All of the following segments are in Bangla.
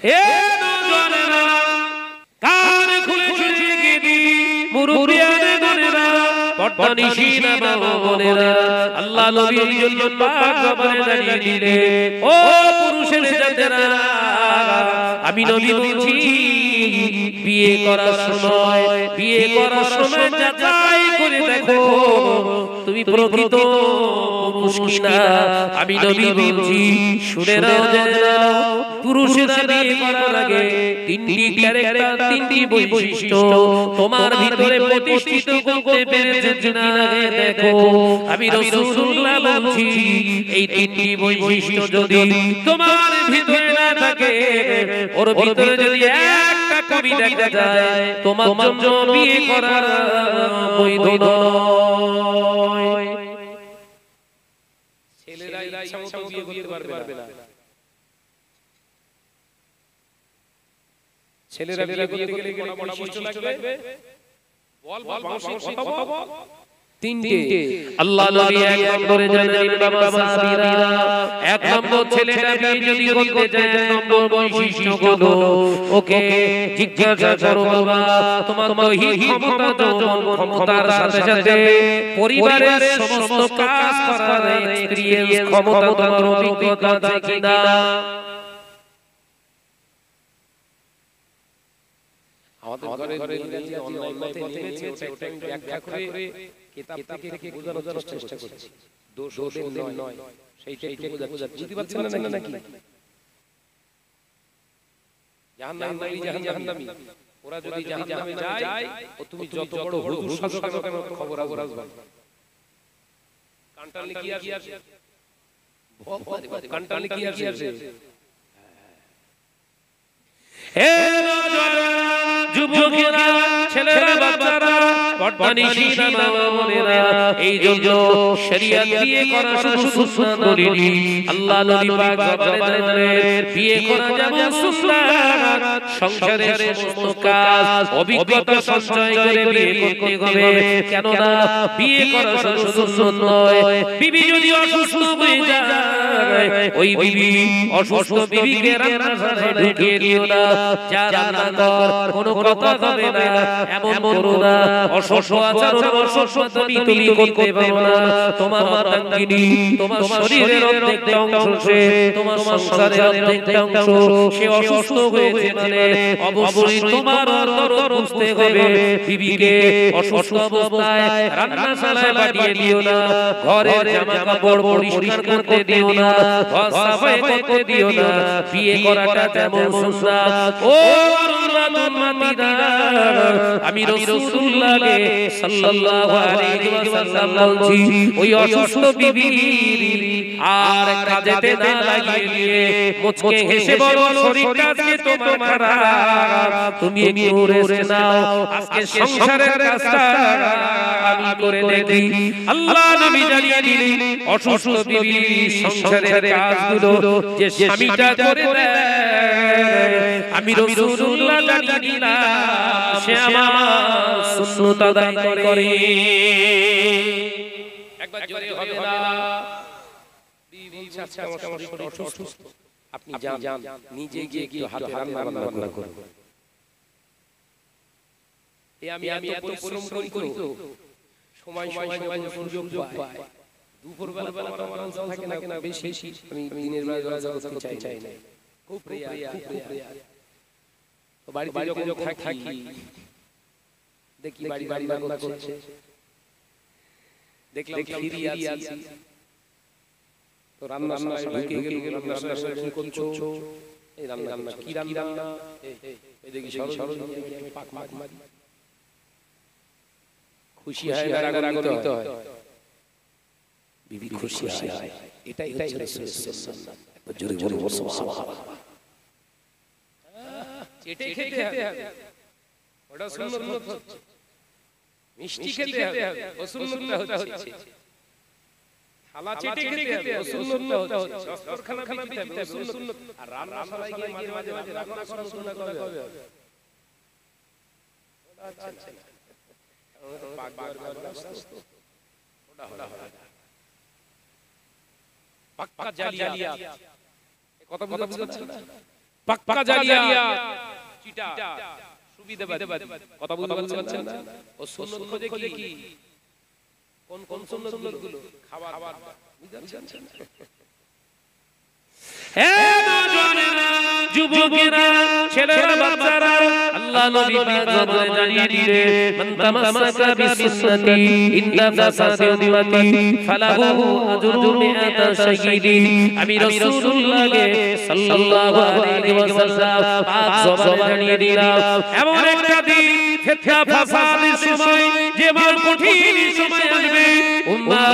এ নজরেরা কান খুলে শুনে গেদি মুরুবিয়ানে গনেরা পটনিশি না বনেরা আল্লাহ নবীর জন্য পাক জবানে জানিয়ে দিলে ও পুরুষের জাতেরা আমি নবী বলছি বিয়ে করার সময় যাচাই করে দেখো তুমি প্রকৃত পুরুষ কিনা। আমি নবী বলছি শুনে নাও জেনে নাও পুরুষেরা বিয়ে করার আগে তিনটি ক্যারেক্টার তিনটি বৈশিষ্ট্য তোমার ভিতরে প্রতিষ্ঠিত করতে পেরেছে কিনা দেখো। আমি রাসূলুল্লাহ বলছি এই তিনটি বৈশিষ্ট্য যদি তোমার ভিতরে না থাকে ওর ভিতরে যদি একটা কবি দেখা যায় তোমার জন্য বিয়ে করা বৈধ নয়। ছেলেরা ইচ্ছা মতো বিয়ে করতে পারবে না। ছেলেরা বিয়ে করতে গেলে কোন বৈশিষ্ট্য লাগবে? বল কথা বল। তিনটে আল্লাহ নবী এক নম্বরে জানেন বাবা সাহাবীরা এক নম্বর ছেলেটা বিয়ে যদি করতে চায় এক নম্বর বৈশিষ্ট্যগুলো ওকে জিজ্ঞাসা করো বাবা তোমার দৈহিক ক্ষমতা ক্ষমতার সাথে সাথে পরিবারের সমস্ত কাজ করার এক্সপেরিয়েন্স ক্ষমতা তোমার অভিজ্ঞতা আছে কিনা। আমাদের ঘরে অনলাইন পথে নেমেছে ওটা ব্যাখ্যা করে কিতাব থেকে বোঝানোর চেষ্টা করছি। দোষ নয় সেইটাই বোঝাচ্ছি। বুঝতে পারছেন না নাকি? জাহান্নামী ওরা যদি জাহান্নামে যায় ও তুমি যত বড় হুজুর সাজো কেন খবর আসবে। কান্টালি কি আছে? কান্টালি কি আছে? হে যুবকেরা ছেলেরা বাচ্চারা পটনিশি না বোনেরা এই জন্য শরীয়ত বিয়ে করা শুধু সুন্নাত বলিনি আল্লাহ নবী পাক জবানে জানেন বিয়ে করা যেমন সুন্নাত সংসারের সমস্ত কাজ অভিজ্ঞতা সঞ্চয় করে বিয়ে করতে হবে। কেন না বিয়ে করা শুধু সুন্নাত নয়। বিবি যদি অসুস্থ হয়ে যায় ওই বিবি অসুস্থ বিবিকে রান্নাঘরে ঢুকিয়ে দিও না। যা রান্না কর কোনো কথা হবে না এমন করো না। অসহ্য আচরণ অসহ্য তুমি করতে পারো না। তোমার মাতাঙ্গিনী তোমার শরীরের অর্ধেকটা অংশ সে তোমার সংসারের অর্ধেকটা অংশ সে অসুস্থ হয়েছে মানে অবশ্যই তোমার দরদ বুঝতে হবে। বিবিকে অসুস্থ অবস্থায় রান্নাশালায় পাঠিয়ে দিও না। ঘরের জামা কাপড় পরিষ্কার করতে দিও না। ঘর সাফাই করতে দিও না। বিয়ে করাটা যেমন সুন্নাত ও আমি রাসূলুল্লাহ সাল্লাল্লাহু আলাইহি ওয়াসাল্লাম বলছি ওই অসুস্থ বিবির আর কাজেতে না লাগিয়ে মুচকে হেসে বলো শরীরটা আজকে তোমার খারাপ তুমি একটু রেস্ট নাও আজকে সংসারের কাজটা আমি করে দেই। আল্লাহ নবী জানিয়ে দিলেন অসুস্থ বিবির সংসারের কাজগুলো যে স্বামীটা করে দেয় আমি রাসূলুল্লাহ জানিয়ে দিলাম সে আমার সুন্নাত আদায় করে। একবার জোরে হবে না বিবি আচ্ছা আমার শরীর অসুস্থ আপনি যান নিজে গিয়ে একটু হাতে রান্না করুন। আমি এত পরিশ্রম করি তো সময় সুযোগ পাই দুপুর বেলা আমার অঞ্চল থাকে না বেশি আমি দিনের বেলা করতে চাই না খুব প্রিয় তো বাড়িতে যখন থাকি দেখি বাড়ি রান্না করছে দেখলাম ফ্রি আছি তো রান্না ঢুকে গেল রান্না কি করছো এই রান্না কি রান্না এই দেখি সরল আমি পাক মারি খুশি হয় রাগান্বিত হয় বিবি খুশি হয় এটাই হচ্ছে রাসূলের সুন্নাত। জোরে জোরে বলো সুবহানাল্লাহ। চেটে খেতে হবে ওটা সুন্নাত হচ্ছে। মিষ্টি খেতে হবে ও সুন্নাতটা হচ্ছে। থালা চেটে খেতে হবে ও সুন্নাতটা হচ্ছে। দস্তরখানা দিতে হবে ও সুন্নাত। আর রান্নাশালায় গিয়ে মাঝে মাঝে রান্না করা সুন্নাত হবে ওটা আছে না পাক ওটা হলো পাক্কা জালিয়া কথা বুঝতে পারছেন না পাক্কা জালিয়া চিটা সুবিধাবাদী কথা বুঝতে পারছেন না ও সুন্নাত খোঁজে কি কোন কোন সুন্নাতগুলো খাবার বুঝতে পারছেন হে নওজোয়ানেরা যুবকেরা ছেলেরা বাচ্চারা আল্লাহ নবী পাক জবানে জানিয়ে দিলেন মান তামাসসাকা বিসুন্নতি ইন্না ফাসাদি উম্মতি ফালাহু আজরু মিআতা শাহীদিন আমি রাসূলুল্লাহ সাল্লাল্লাহু আলাইহি ওয়াসাল্লাম পাক জবানে জানিয়ে দিলাম এমন একটা দিন ফিতনা ফাসাদের সময় যে মান কঠিন সময় আসবে উম্মাহ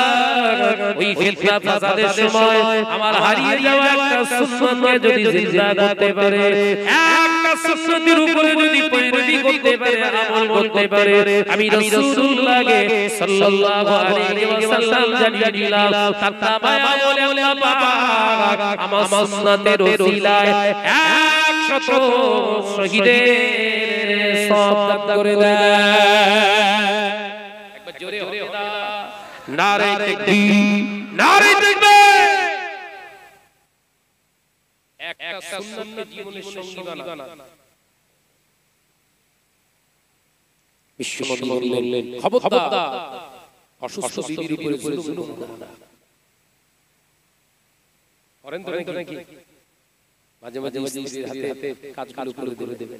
ওই ফিতনা ফাসাদের সময় আমার হারিয়ে যাওয়া একটা সুন্নাতকে যদি জিন্দা করতে পারে একটা সুন্নাতের উপরে যদি পয়রবি করতে পারে আমল করতে পারে আমি রাসূলুল্লাহ সাল্লাল্লাহু আলাইহি ওয়াসাল্লাম জানিয়ে দিলাম তার তাবায়া বলে আল্লাহ পাক আমার সুন্নাতের ওসিলায় 100 শহীদের সওয়াব দান করে দেয় একবার জোরে হবে না নারে তাকবীর নারে তাকবীর একটা সুন্নাতকে জীবনের সঙ্গী বানানো বিশ্বনবী বললেন খবরদার অসুস্থ বিবির উপরে জুলুম করো না করেন তো নাকি মাঝে মাঝে স্ত্রীর হাতে কাজগুলো করে দেবে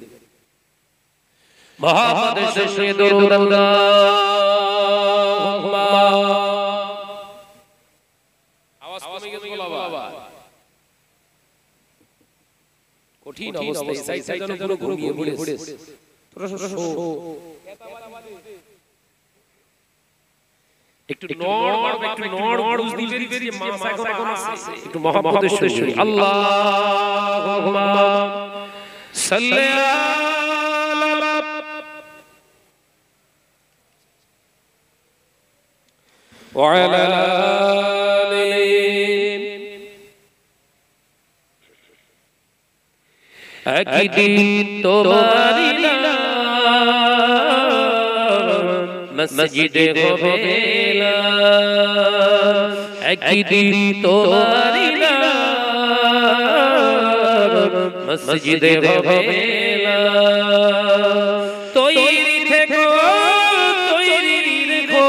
মুহাম্মদ শেষে দরুদ আল্লাহুম্মা আওয়াজ কমে গেছে বাবা কঠিন অবস্থায় সাইডে পুরো ঘুমিয়ে পড়েছে একটু নড় মারবে একটু নড় বুঝ দিবে যে মাসা এখন আছে একটু মুহাম্মদের শুনি আল্লাহুম্মা সাল্লি আলা ওয়া আলা একদিন তোমারি মসজিদে হবে একদিন তোমারি মসজিদে হবে তৈরি থেকো তৈরি রেখো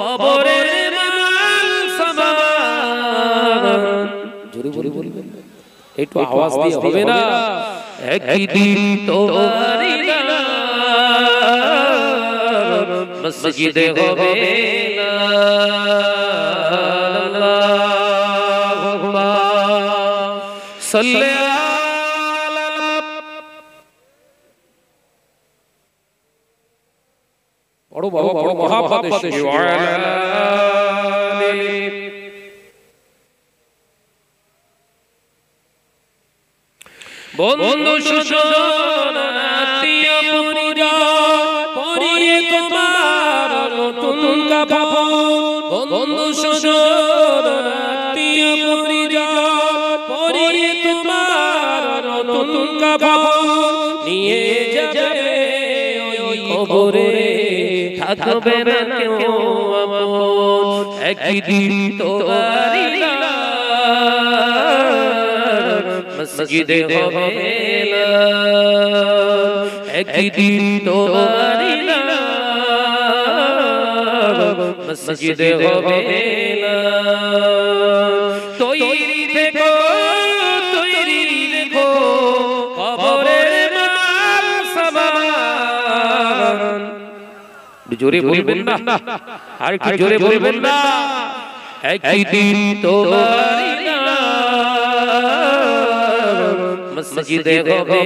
খবরের মাল সামান জোরে জোরে বলবেন একটু আওয়াজ দিয়ে হবে না একদিন তোমারি মসজিদে হবে আল্লাহুম্মা সাল্লি আলা বড় বাবা বড় মহাপাতে ওয়া আলা বন্ধু সুজন আত্মীয় পরিজন পরিয়ে তোমার নতুন কাপড় বন্ধু সুজন আত্মীয় পরিজন পরিয়ে তোমার নতুন কাপড় নিয়ে যাবে ওই কবরে থাকবে না কেউ আপন একদিন তোমারি মসজিদে হবে একদিন তোমারি মসজিদে হবে তৈরি থেকো তৈরি রেখো খবরের মাল সামান জোরে বলবেন না আর কি জোরে বলবেন না একদিন তোমারি মসজিদে হবে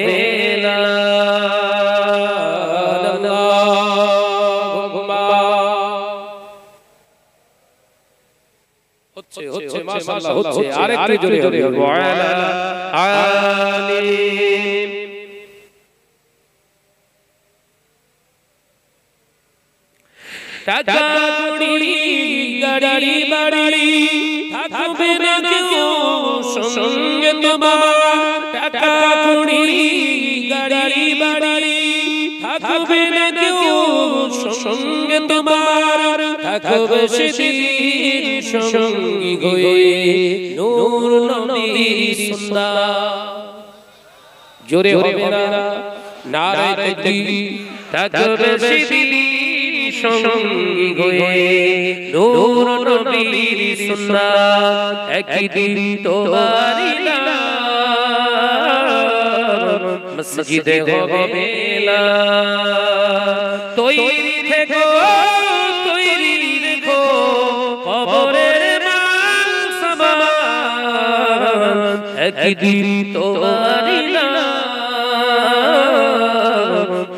আল্লাহুম্মা হচ্ছে হচ্ছে মাশাআল্লাহ হচ্ছে আরেকটু জোরে জোরে ওয়া আলা আলিম টাকা কুড়ি গাড়ি বাড়ি থাকবে না কেউ সঙ্গে তোমার টাকা কুড়ি গাড়ি বাড়ি থাকবে না কেউ সঙ্গে তোমার থাকবে সেদিন সঙ্গী হয়ে নূর নবীর সুন্নাত জোরে হবে না নারে তাকবীর থাকবে সেদিন সঙ্গী হয়ে নূর নবীর সুন্নাত একদিন তোমারই নাম মসজিদে হবে মেলা তৈরি থেকো তৈরি রেখো কবরের মাল সামান একদিন তোমারই নাম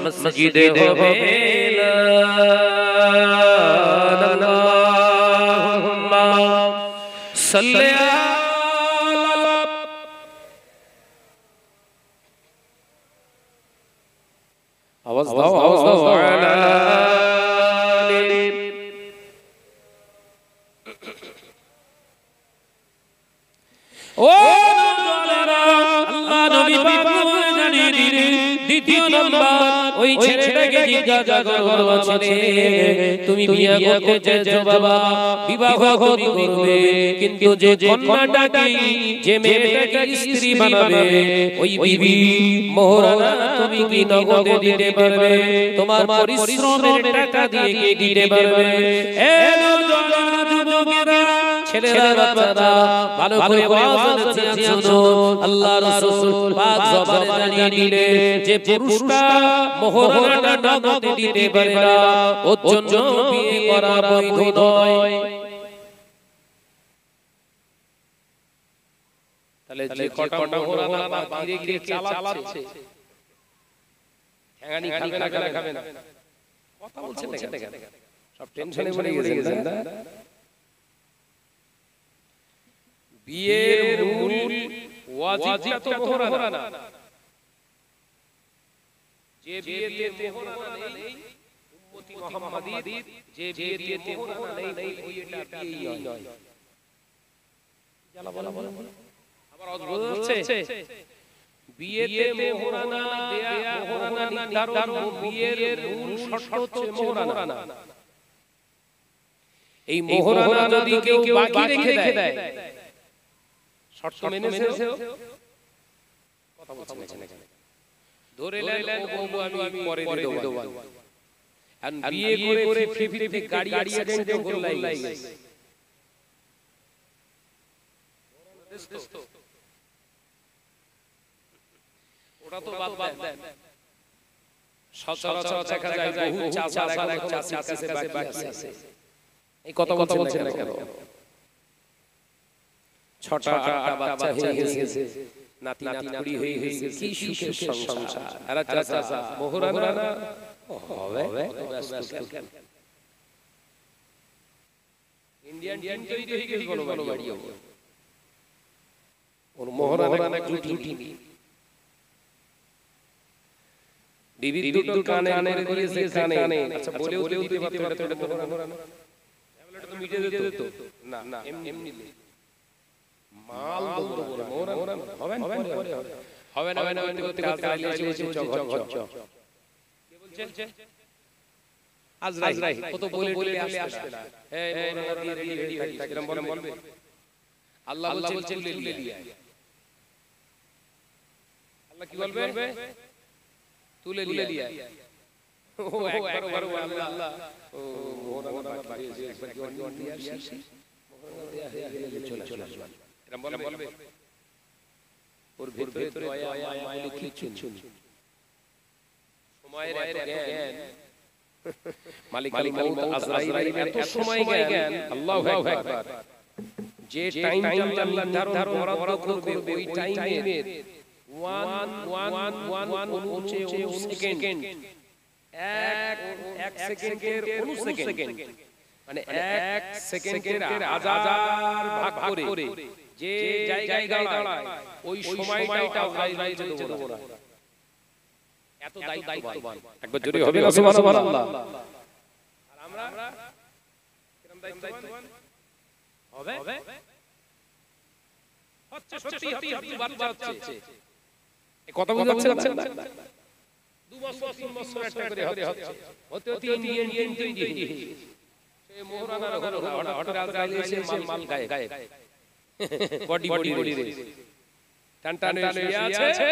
মসজিদে হবে মেলা আল্লাহুম্মা সাল্লি আওয়াজ দাও আলা ও আল্লাহ নবী পাক জানিয়ে দিলেন দ্বিতীয় নাম্বার ওই ছেলেটাকে জিজ্ঞাসা করলো ছেলে তুমি বিয়ে করতে চেয়েছো বাবা বিবাহ তুমি করবে কিন্তু যে কন্যাটাকে যে মেয়েটাকে স্ত্রী বানাবে ওই বিবি মোহরানা তুমি কি নগদে দিতে পারবে তোমার পরিশ্রমের টাকা দিয়ে কি দিতে পারবে এ নওজওয়ান যুবকেরা ছেলেরা বাচ্চারা ভালো করে ওয়াজ শুনো আল্লাহ রাসূল পাক জবানে জানিয়ে দিলেন যে পুরুষটা মোহরানাটা নগদে দিতে পারে না ওর জন্য বিয়ে করা বৈধ নয় তাহলে যে কটা মোহরানা বাকিরে গিয়ে চালাচ্ছে ঠ্যাঙানি খাবে না কথা বলছেন না কেন সব টেনশনে পড়ে গেছেন না বিয়ের মূল ওয়াজিবটা তো মোহরানা যে বিয়েতে মোহরানা নেই উম্মতি মুহাম্মাদীর যে বিয়েতে মোহরানা নেই ওইটা বিয়েই নয় জালা বলা আবার অদ্ভুত হচ্ছে বিয়েতে মোহরানা দেয়া মোহরানা নির্ধারণ বিয়ের মূল শর্ত হচ্ছে মোহরানা এই মোহরানা যদি কেউ বাকি রেখে দেয় শর্ত মেনেছে কথা বলছেন না ধরে নেন ও বউ আমি পরে দিয়ে দেব আর বিয়ে করে ফিফিতে গাড়ি অ্যাক্সিডেন্টে গোল্লাই গেছে ওটা তো বাদ দেন সচরাচর দেখা যায় বহু চাচা এখন চাচার কাছে বাকি আছে এই কথা বলছেন না কেন ছটা আটটা বাচ্চা হয়ে গেছে নাতি নাতনি হয়ে গেছে কি সুখের সংসার আরে চাচা মোহরানা হবে ইন্ডিয়ান টিম তৈরি হয়ে গেছে বড় বাড়ি ওর মোহরানা জুটি বিবি দুটো কানে করেছে কানে আচ্ছা বলেও দিতে পারতো এটা মোহরানা এটা তো মিটে যেত না এমনি মাল বলতো বলে মোহরানা হবে না কাজ চালিয়েছে কে বলছেন আজরাইল ও তো বলে আসবে না এই মোহরানা দিয়ে রেডি হয়ে থাকে এরকম বলবে আল্লাহ বলছেন তুলে নিয়ে আয় আল্লাহ কি বলবে তুলে নিয়ে আয় ও একবার আল্লাহ ও মোহরানা বাকি আছে একবার কি অন্য দিয়ে আসি মোহরানা দেয়া হয়ে চলে আসবে এরকম বলবে ওর ভিতরে দয়া মায়া কিচ্ছু নেই সময়ের এত জ্ঞান মালিকুল মউত আজরাইলের এত সময় জ্ঞান আল্লাহু আকবার যে টাইমটা আল্লাহ নির্ধারণ বরাদ্দ করবে ওই টাইমের 1 সেকেন্ড এক সেকেন্ডের 1 সেকেন্ড মানে 1 সেকেন্ডের হাজার ভাগ করে যে জায়গায় দাঁড়ায় ওই সময়টা আজরাইল যেতে দেব না এত দায়িত্ববান একবার জোরে হবে না সুবহানাল্লাহ আর আমরা কিরকম দায়িত্ববান হবে হচ্ছে সত্যি বাচ্চা হচ্ছে এই কথা বুঝতে পারছেন না 2 বছর 3 বছর একটা করে হতে ইন্ডিয়ান তৈরি সেই মোহরানার ঘর হঠাৎ আজরাইল এসে মাল গায়ে বডি রে টানটানে আছে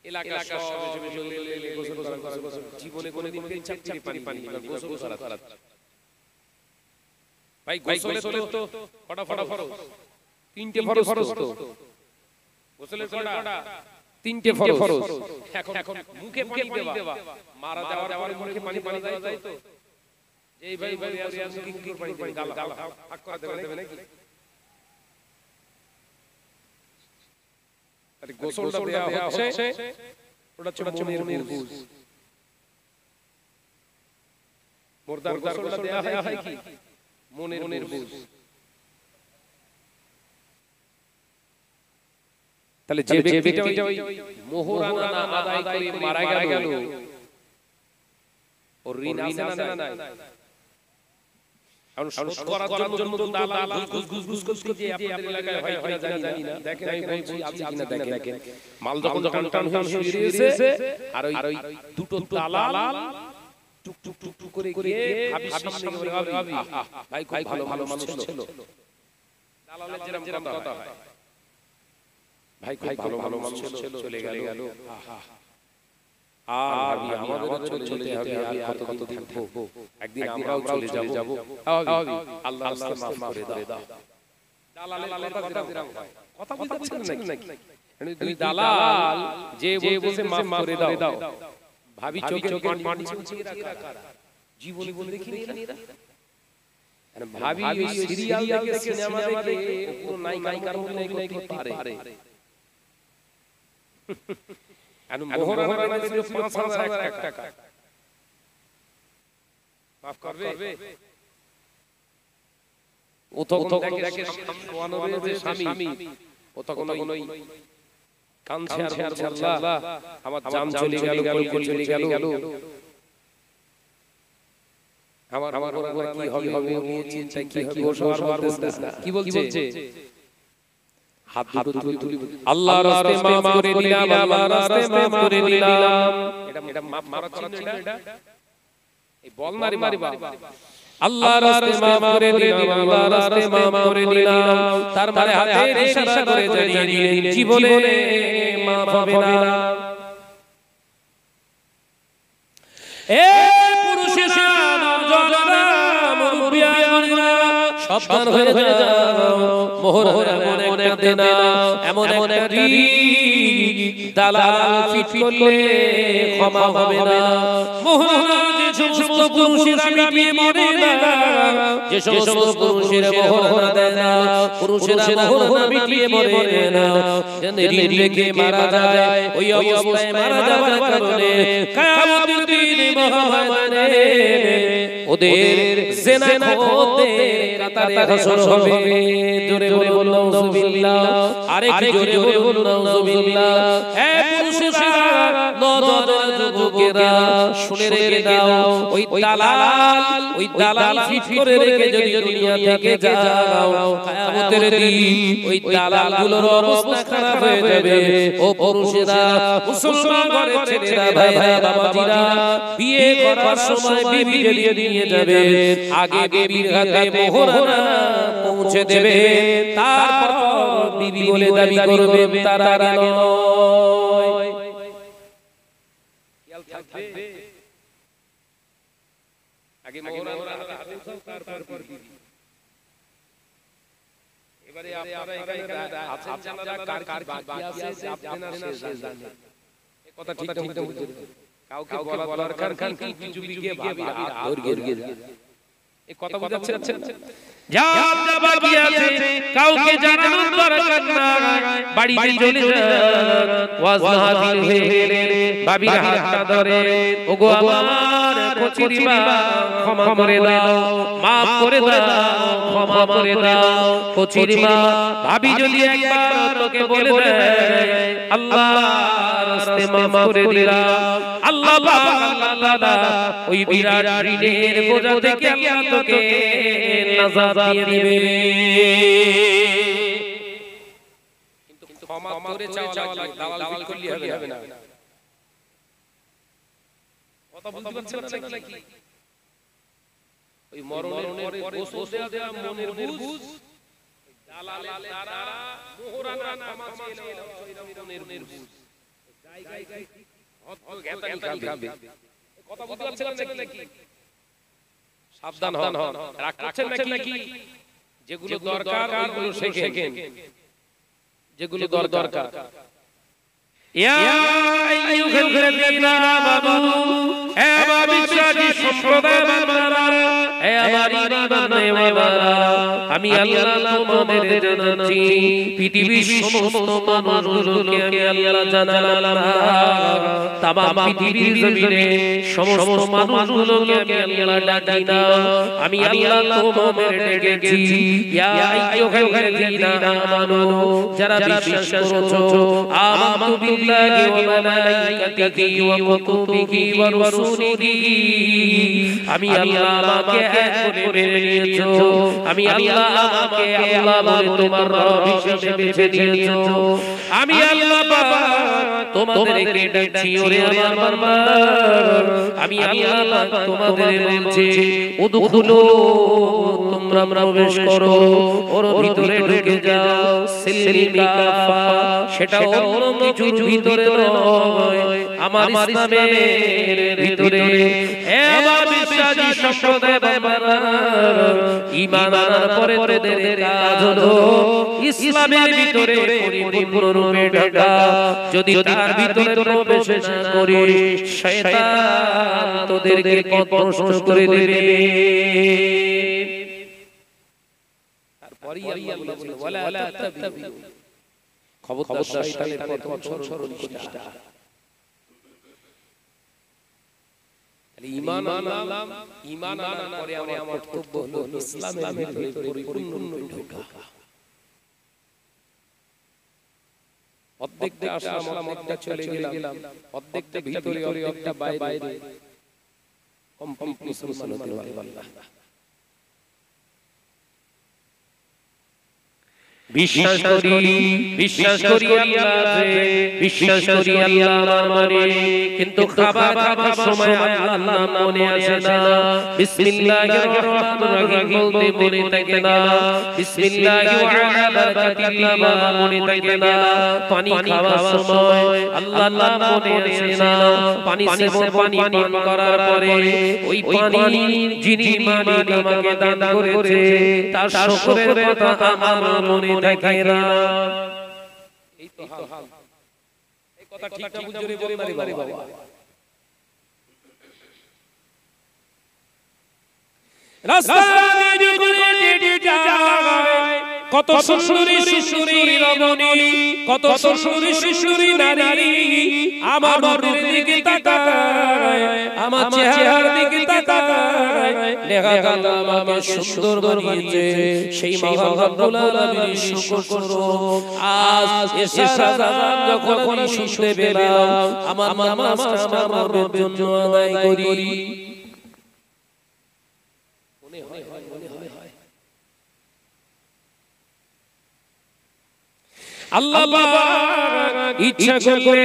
এলাকা সব গোসল করা জীবনে কোনোদিন পেচ্ছাপ ছেড়ে পানি গোসল করা ভাই গোসলের তো ফটা ফরজ তিনটে ফরজ তো গোসলের কটা তিনটে ফরজ এখন মুখে পানি দেওয়া মারা যাওয়ার পরে মুখে পানি যায় তো এই ভাই কি পানি দেবে গাল ভাগ করে দেবে নাকি আরে গোসলটা দেয়া হচ্ছে ওটা ছোট মনের বুঝ মুর্দার গোসলটা দেয়া হয় কি মনের বুঝ তাহলে যে ব্যক্তিটা ওই মোহরানা না আদায় করে মারা গেল ওর ঋণ আছে না আর শোধ করার জন্য তো দালাল ঘুষ করতে আপনাদের এলাকায় হয় কিনা জানি না দেখেন আমি বলছি আছে কিনা দেখেন মাল যখন টান শুরু আর ওই দুটো দালাল টুক টুক করে গিয়ে ভাবি সামনে ভাবি ভাই ভালো মানুষ ছিল দালালের যেরকম কথা হয় ভাই ভালো মানুষ ছিল চলে গেল আর আমাদের চলে যাবে আর কতদিন থাকবো একদিন আমরাও চলে যাব আল্লাহ রাস্তায় maaf করে দাও দালালের কথা যেরকম হয় কথা বুঝতে নাকি তুমি দালাল যে বলছে maaf করে দাও ভাবি চোখে পানি ছিটিয়ে রাখা জীবন দেখিনি এরা ভাবি ওই সিরিয়াল দেখে সিনেমা দেখে কোন নায়িকার মনে করতে পারে আনু মোহরানা ছিল ৫,০০০ টাকা maaf করবে ও তখন দেখে ওয়ানরে যে স্বামী ও তখন ওই কাঁদছে আর আল্লাহ আমার জান চলে গেল কই চলে গেল আমার কি হবে চিন্তা কি হবে কি বলছে হাত তুলি আল্লাহর রাস্তায় maaf করে দিলাম আল্লাহর রাস্তায় maaf করে দিলাম এটা maaf করা চিহ্ন এটা এই বল মারি বাবা আল্লাহর রাস্তায় maaf করে দিলাম আল্লাহর রাস্তায় maaf করে দিলাম তার মানে হাতের ইশারা করে জানিয়ে দিলেন জীবনে maaf হবে না এ পুরুষেরা নওজওয়ানেরা মুরব্বিয়ানেরা সাবধান হয়ে যাও মোহরানা মনে করতে না এমন একটা দালাল ফিট করলে ক্ষমা হবে না মোহরানা যে সমস্ত পুরুষেরা মিটিয়ে মরে না যে সমস্ত পুরুষেরা মোহরানা দেয় না পুরুষেরা মোহরানা মিটিয়ে মরে না ঋণ রেখে মারা যায় ওই অবস্থায় মারা যাওয়ার কারণে কিয়ামতের দিনে মহামানে ওদের জিনাখোরদের কাতারে হাসর হবে জোরে বলুন নাউযুবিল্লাহ আরেকটু জোরে বলুন নাউযুবিল্লাহ এ পুরুষেরা নওজওয়ান যুবকেরা শুনে রেখে দাও ওই দালাল ফিট করে রেখে যদি দুনিয়া থেকে যাও কিয়ামতের দিন ওই দালালগুলোর অবস্থা খারাপ হয়ে যাবে ও পুরুষেরা মুসলমান ঘরের ছেলেরা ভাইরা বাবাজিরা বিয়ে করার সময় বিবি জড়িয়ে নিয়ে যাবে আগে বিবির হাতে মোহরানা পৌঁছে দেবে তারপর বিবি বলে দাবি করবে তার আগে নয় খেয়াল থাকবে আগে মোহরানা হাতে তারপর বিবি এবারে আপনারা এখানে আছেন যারা কার বাকি আছে আপনারা শেষ জানেন এই কথা ঠিক বুঝতে কাউকে বলার কারণ কি চুপি গিয়ে ভাবি আর গিয়ে এই কথা বুঝাচ্ছেন যা বাকি আছে কাউকে জানানোর দরকার নাই বাড়িতে চলে যান ওয়াজ মাহফিল হয়ে গেলে ভাবির হাতটা ধরে ওগো আমার কচিরি মা ক্ষমা করে দাও maaf করে দাও ক্ষমা করে দাও কচিরি মা ভাবি যদি একবার তোকে বলে দেয় আল্লাহর রাস্তায় maaf করে দিলাম আল্লাহ পাক আল্লাহ তাআলা ওই বিরাট ঋণের বোঝা থেকে আল্লাহ তোকে নাজাত দিয়ে দিবে কিন্তু ক্ষমা করে চাওয়া লাগে দালাল করলে হবে না কথা বুঝতে পারছেন নাকি ওই মরণের পরে গোসল দেয়া মনের বুঝ দালালের দ্বারা মোহরানা ক্ষমা চেয়ে মনের বুঝ কথা বুঝতে পারছেন নাকি? সাবধান হন, রাগ করছেন নাকি? যেগুলো দরকার ওইগুলো শেখেন, যেগুলো দরকার। ইয়া আইয়ুহাল্লাযীনা আমানু, হে বিশ্বাসী সম্প্রদায় বান্দারা, হে আমার ঈমানওয়ালারা, আমি আল্লাহ তোমাদের জানাচ্ছি পৃথিবীর সমস্ত মানুষগুলোকে আমি আল্লাহ জানালাম না। তামাম পৃথিবীর জমিনে সমস্ত মানুষগুলোকে আমি আল্লাহ ডাকি না, আমি আল্লাহ তোমাদের ডেকেছি। ইয়া আইয়ুহাল্লাযীনা আমানু, যারা বিশ্বাস করেছো, আমানতু বিল্লাহি ওয়া মালাইকাতিহি ওয়া কুতুবিহি ওয়া রুসুলিহি, আমি আল্লাহ আমাকে এক করে নিয়েছো, আমি আল্লাহ আমাকে আল্লাহ বলে তোমার রব হিসেবে বেছে নিয়েছো। আমি আল্লাহ বাবা তোমাদেরকে ডাকছি, ওরে আমার বান্দা, আমি আল্লাহ তোমাদের বলছি উদখুলু, তোমরা প্রবেশ করো, ওর ভিতরে ঢুকে যাও, সিলমি কাফা, সেটা অন্য কিছুর ভিতরে নয়, আমার ইসলামের ভিতরে। হে আমার বিশ্বাসী সম্প্রদায় বান্দারা, ঈমান আনার পরে তোদের কাজ হলো ইসলামের ভিতরে পরিপূর্ণরূপে ঢোকা। যদি তার ভিতরে প্রবেশ না করিস, শয়তান তোদেরকে পথভ্রষ্ট করে দেবে। তারপরই আল্লাহ বলেছেন ওয়ালা তাতাবিউ, খবরদার শয়তানের পথ অনুসরণ করিস না। ঈমান আনলাম, ঈমান আনার পরে আমার কর্তব্য হলো ইসলামের ভিতরে পরিপূর্ণরূপে ঢোকা। অর্ধেকটা আসলাম, অর্ধেকটা চলে গেলাম, অর্ধেকটা ভিতরে অর্ধেকটা বাইরে, কমপ্লিট মুসলমান হতে পারলাম না। বিশ্বাস করি আল্লাহকে, বিশ্বাস করি আল্লাহ মানে, কিন্তু খাবার সময় আল্লাহর নাম মনে আসে না, বিসমিল্লাহির রহমানির রহিম বলতে মনে থাকে না, বিসমিল্লাহি ওয়া আলা বারাকাতিল্লাহ মনে থাকে না, পানি খাওয়ার সময় আল্লাহর নাম মনে আসে না, পানি পান করার পরে ওই পানি যিনি মালিক আমাকে দান করেছে তার শুকরের কথা আমার মনে থাকে না। এই তো হাল, এই কথা ঠিক জোরে বলতে পারি বাবা। রাস্তা দিয়ে হেঁটে যায়, কত সুন্দরী সুন্দরী রমণী, কত সুন্দরী সুন্দরী নারী আমার নূরের দিকে তাকায়, আমার চেহারার দিকে তাকায়, দেখা গেল আমাকে সুন্দর বানিয়েছে সেই মহান রব্বুল আলামিনের শুকর করো। আজ এসে সাজান যখন শুনতে পেলাম, আমার নামাজটা আমার রবের জন্য আদায় করি। মনে হয় আল্লাহ পাক ইচ্ছা করলে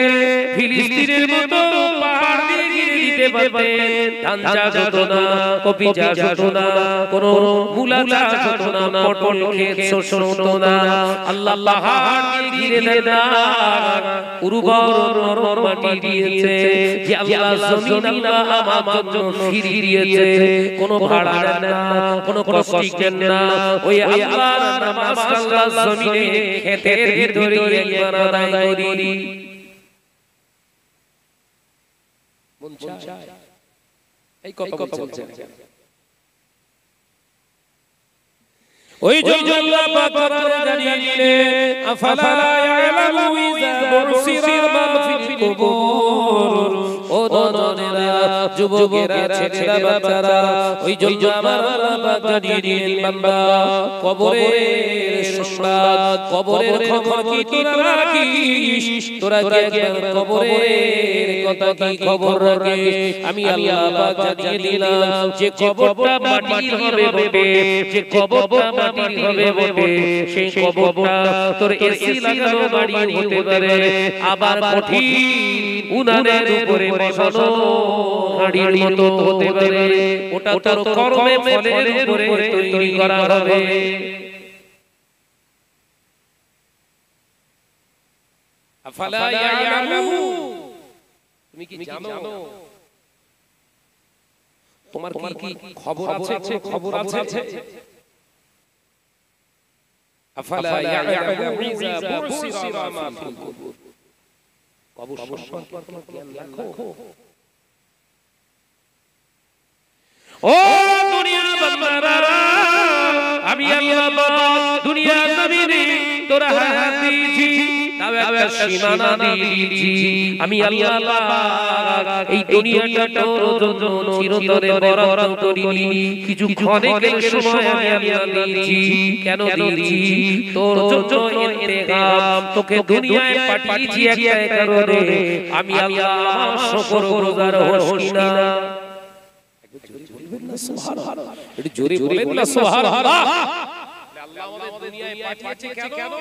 ফিলিস্তিনের মতো পাহাড় দিয়ে ঘিরে দিতে পারতেন, ধান চাষ হতো না, কপি চাষ হতো না, কোনো মূলা চাষ হতো না, পটল ক্ষেত শস্য হতো না। আল্লাহ পাহাড় দিয়ে ঘিরে দেন না, উর্বর মাটি দিয়েছে, যে আল্লাহ জমিন আল্লাহ আমার জন্য ফিরিয়ে দিয়েছে, কোনো ভাড়া না, কোনো কষ্ট না, ওই আল্লাহর নামাজ আল্লাহ জমিনে খেতের ভিতরে একবার আদায় করি। মন চায় এই কথা বলছেন। ওই জন্য আল্লাহ পাক জানিয়ে দিলেন আফালা ইয়ালামু ইযা বুসিরা মা ফিল কুবুর। ও নরেরা, যুবকেরা, ছেলেরা, বাচ্চারা, ওই জন্য আমার আল্লাহ পাক জানিয়ে দিলেন বান্দা, কবরের সংবাদ, কবরের খবর কি তোরা রাখিস? তোরা কি একবার কবরের কথা কি খবর রাখিস? আমি আল্লাহ পাক জানিয়ে দিলাম যে কবরটা মাটির হবে বটে, যে কবরটা মাটির হবে বটে, সেই কবরটা তোর এসি লাগানো বাড়ি হতে পারে, আবার কঠিন উনানের উপরে বসানো হাড়ির মতো হতে পারে, ওটা তোর কর্মে ফলের উপরে তৈরি করা হবে। আফালা ইয়ালামু, তুমি কি জানো তোমার কি খবর আছে? খবর আছে? আফালা ইয়া'লামু ইযা বুসিরা মা ফিল কুবুর। কবর সম্পর্কে তোমার জ্ঞান রাখো। ও দুনিয়ার বান্দারা, আমি আল্লাহ দুনিয়া জমিনে তোরা হায়াত দিয়েছি, তাও একটা সীমানা দিয়েছি। আমি আল্লাহ এই দুনিয়াটা তোর জন্য চিরতরে বরাদ্দ করিনি, কিছু ক্ষণিকের সময় আমি দিয়েছি। কেন দিয়েছি? তোর জন্য ইন্তেকাম তোকে দুনিয়ায় পাঠিয়েছি একটা কারণে। আমি আল্লাহ আমার শুকরগুজার হই না। সুবহানাল্লাহ, একটু জোরে বলেন না সুবহানাল্লাহ। আল্লাহ আমাদের দুনিয়ায় পাঠিয়েছে কেন?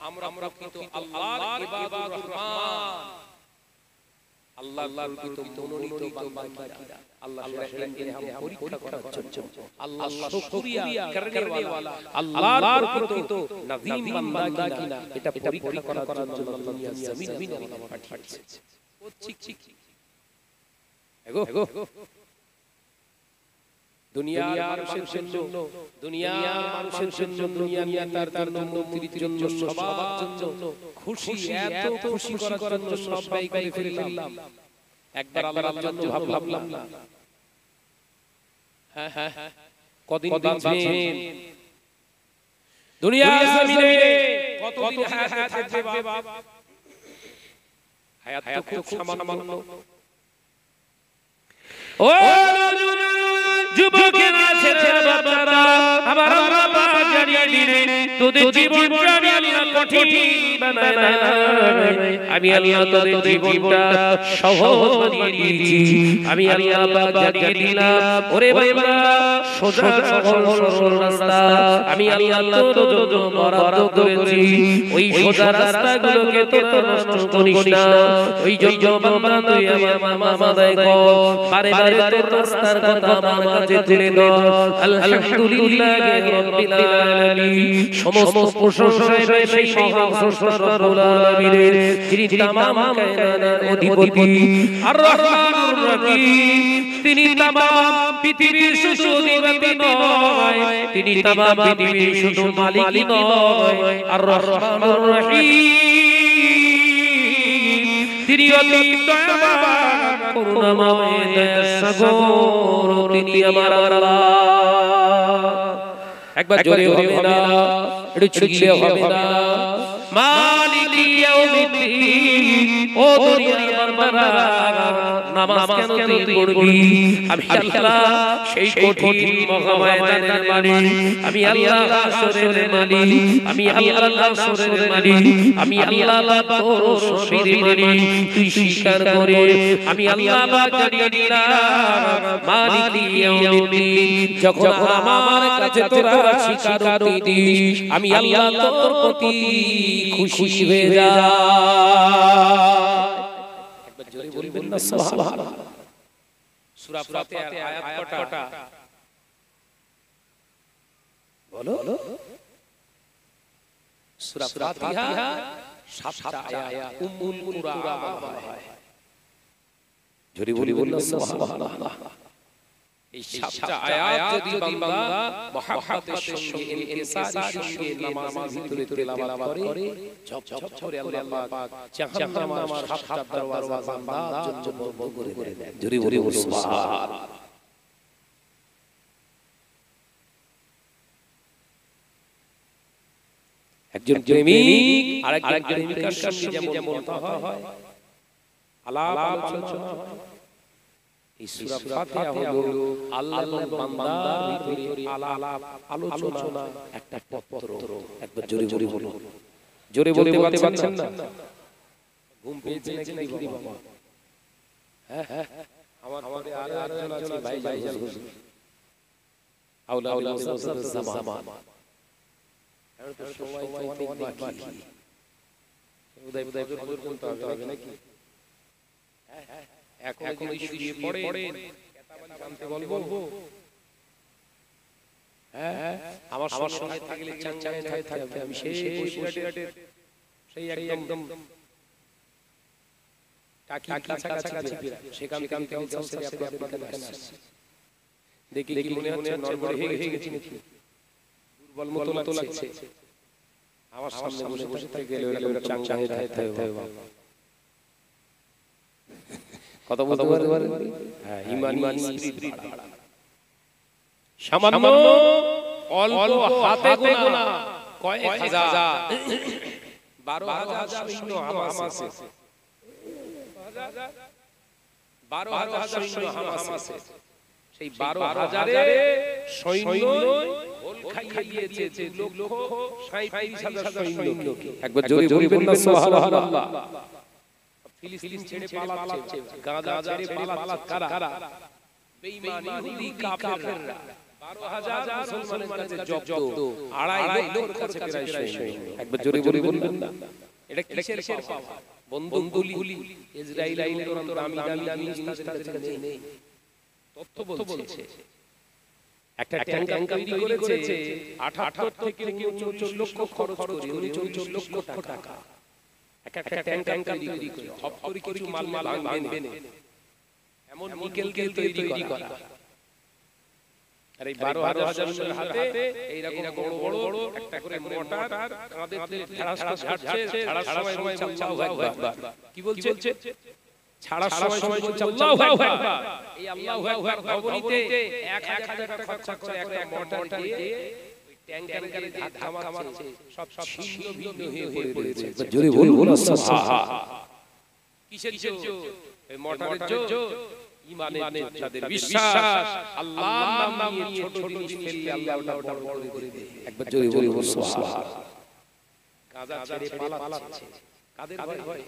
আমরা প্রকৃত আল্লাহর ইবাদুর রহমান, আল্লাহর প্রকৃত মনোনীত বান্দা কিনা, আল্লাহ সেটা हम পরীক্ষা করার জন্য, আল্লাহ শুকরিয়া করনে वाला, আল্লাহর প্রকৃত নবীন বান্দা কিনা এটা পরীক্ষা করার জন্য দুনিয়া জমিনে আল্লাহ পাঠিয়েছে। ও ঠিক এগো দুনিয়ার মানুষের জন্য, দুনিয়ার মানুষের জন্য, দুনিয়ার নেতার জন্য, মন্ত্রীর জন্য, সবার জন্য খুশি, এত খুশি করার জন্য সবাই করে ফেললাম। একবার আল্লাহর জন্য ভাবলাম না? হ্যাঁ, কদিন বাঁচবেন দুনিয়ার জমিনে? কতদিন হায়াত থাকবে বাপ? হায়াত তো খুব সামান্য। ও যুবকেরা, ছেলেরা, বাচ্চারা, আমার আল্লাহ পাক জানিয়ে দিলেন তোদের জীবনটা আমি আল্লাহ কঠিন বানাই নাই। আমি আল্লাহ তোদের জীবনটা সহজ বানিয়ে দিয়েছি। আমি আল্লাহ পাক জানিয়ে দিলাম, ওরে বাবা সোজা সরল রাস্তা আমি আল্লাহ তোর জন্য বরাদ্দ করেছি। ওই সোজা রাস্তাগুলোকে তোরা নষ্ট করিস না। ওই জন্য বাবা তুই আমার মামা দেখো বারে বারে তোর রাস্তার কথা আমার কাছে তুলে দাও। আলহামদুলিল্লাহি রাব্বিল আলামিন, সমস্ত প্রশংসা সেই মহান স্রষ্টা রব্বুল আলামিনের, যিনি तमाम কায়নাতের অধিপতি আর রহমানুর রহিম। তিনি तमाम পৃথিবীর শুধু অধিপতি নয়, তিনি तमाम পৃথিবীর শুধু মালিকই নয়, আর রহমানুর রহিম। তিনি অতি দয়াবান, করুণাময়, দয়াসাগর, তিনি আমার আল্লাহ। একবার জোরে হবে না, একটু চিল্লে হবে না। মালিকি ইয়াউমিদ্দিন, ও দুনিয়ার বান্দারা নামাজ কেন তুই পড়বি? আমি আল্লাহ সেই কঠিন মহাময়দানের মালিক, আমি আল্লাহ হাসরের মালিক, আমি আল্লাহ হাসরের মালিক, আমি আল্লাহ তোর শরীরের মালিক। তুই স্বীকার করে আমি আল্লাহ পাক জানিয়ে দিলাম, মালিকি ইয়াউমিদ্দিন, যখন আমার কাছে তোরা স্বীকারোক্তি দিস আমি আল্লাহ তোর প্রতি খুশি হয়ে যায়। একবার জোরে বলবেন না সুবহানাল্লাহ। সূরা ফাতিহার আয়াত কটা? বলো। সূরা ফাতিহা 7টা আয়াত, উম্মুল কুরআন বলা হয়। জোরে বলবেন না সুবহানাল্লাহ। এই 7টা আয়াত যদি বান্দা মুহাব্বতের সঙ্গে, ইনকিসারের সঙ্গে নামাজের ভিতরে তেলাওয়াত করে, ঝপঝপ করে আল্লাহ পাক জাহান্নামের 7টা দরওয়াজা বান্দার জন্য বন্ধ করে দেন। জোরে বলুন সুবহানাল্লাহ। একজন প্রেমিক আরেকজন প্রেমিকার সঙ্গে যেমন কথা হয়, আলাপ আলোচনা হয়, এই সূরা ফাতিহা হলো আল্লাহর বান্দার ভিতরে আলাপ আলোচনা একটা পত্র। একবার জোরে জোরে বলুন। জোরে বলতে পারছেন না? ঘুম পেয়েছে নাকি বাবা? হ্যাঁ, আমার পরে আরেকজন আছে ভাই জান হুজুর, আউলা মুসাফির জামান। এখন তো সময় তো অনেক বাকি, উদয় হুজুর বলতে হবে নাকি? হ্যাঁ, এখন যদি শুয়ে পড়েন জানতে বলবো। হ্যাঁ, আমার সঙ্গে থাকলে চাঙ্গাই থাকতে আমি সেই বসিরাটের সেই একদম টাকি কাছাকাছি সেখান থেকে কাউন্সিল সেরে আপনাদের এখানে আসছে দেখি কি মনে হচ্ছে নরবর হয়ে গেছে নাকি দুর্বল মতো লাগছে আমার সামনে বসে থেকে গেলে এরকম চাঙ্গে থাকতে হবে বাবা কথা বলতে পারে হ্যাঁ ইমানি স্পিরিট সামান্য অল্প হাতে গোনা কয়েক হাজার 12,000 সৈন্য হামাস আছে 12,000 সৈন্য হামাস আছে সেই 12,000 এর সৈন্য গোল খাইয়ে দিয়েছে 2,37,000 সৈন্যকে একবার জোরে বলবেন না সুবহানাল্লাহ ফিলিস্তিন ছেড়ে পালাচ্ছে গাজা ছেড়ে পালাচ্ছে কারা বেঈমান ইহুদি কাফেররা 12,000 মুসলমানের কাছে জব্দ 2.5 লক্ষের কাছে প্রায় সৈন্য একবার জোরে বলবেন না এটা কিসের পাওয়া বন্দুকগুলি ইসরায়েলের দামি তাদের কাছে নেই তথ্য বলছে একটা ট্যাঙ্ক তৈরি করেছে 78 থেকে 39 লক্ষ খরচ করে 39 লক্ষ টাকা একটা ট্যাঙ্ক তৈরি করে হপ করে কিছু মাল ভাঙবে এমন নিকেলকে তৈরি করা আর এই 12,000 এর হাতে এই রকম বড় বড় একটা করে মোটর কাঁধে ধারাস ঝাড়ছে ছাড়ার সময় বলছে আল্লাহু আকবার কি বলছে ছাড়ার সময় বলছে আল্লাহু আকবার এই আল্লাহু আকবার ভবনীতে 1,000 টাকা খরচ করে একটা মোটর দিয়ে ওই ট্যাঙ্কারে ধাক্কা মারছে সব ছিন্ন ভিন্ন হয়ে পড়েছে জোরে বলুন সুবহানাল্লাহ কিসের জোর এই মোটরের জোর ইমানের যাদের বিশ্বাস আল্লাহর নাম নিয়ে ছোট জিনিস ফেললে আল্লাহ ওটা বড় করে দেয় একবার জোরে বলুন সুবহানাল্লাহ গাজা ছেড়ে পালাচ্ছে কাদের ভয়